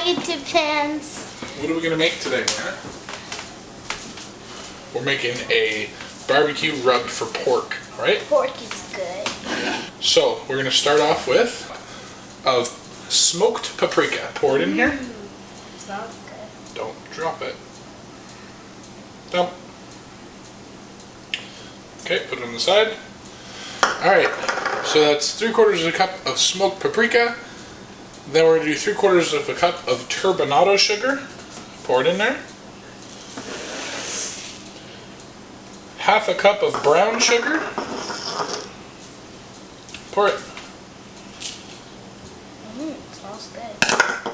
YouTube fans. What are we going to make today, man? We're making a barbecue rub for pork, right? Pork is good. So, we're going to start off with a smoked paprika. Pour it in here. Smells good. Don't drop it. Dump. Okay, put it on the side. Alright, so that's 3/4 of a cup of smoked paprika. Then we're going to do 3/4 of a cup of turbinado sugar. Pour it in there. 1/2 cup of brown sugar. Pour it. Smells good.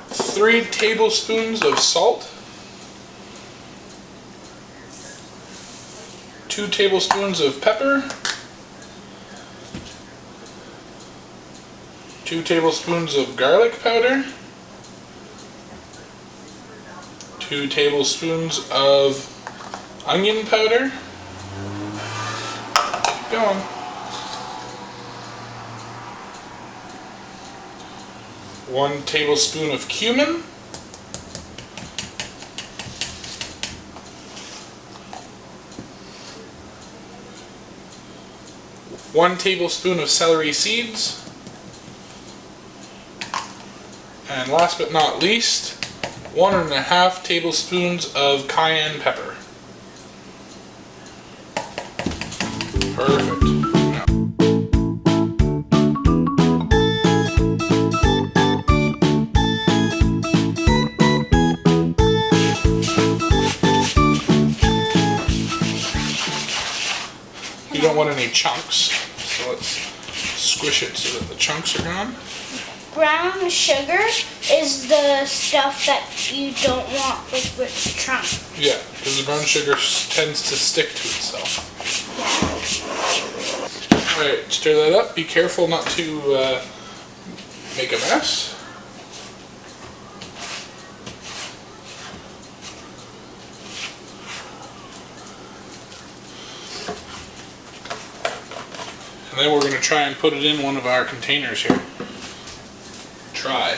3 tablespoons of salt. 2 tablespoons of pepper. 2 tablespoons of garlic powder. 2 tablespoons of onion powder. Keep going. 1 tablespoon of cumin. 1 tablespoon of celery seeds. And last but not least, 1.5 tablespoons of cayenne pepper. Perfect. Now, you don't want any chunks, so let's squish it so that the chunks are gone. Brown sugar is the stuff that you don't want with the chunk. Yeah, because the brown sugar tends to stick to itself. Alright, stir that up. Be careful not to make a mess. And then we're going to try and put it in one of our containers here. Try.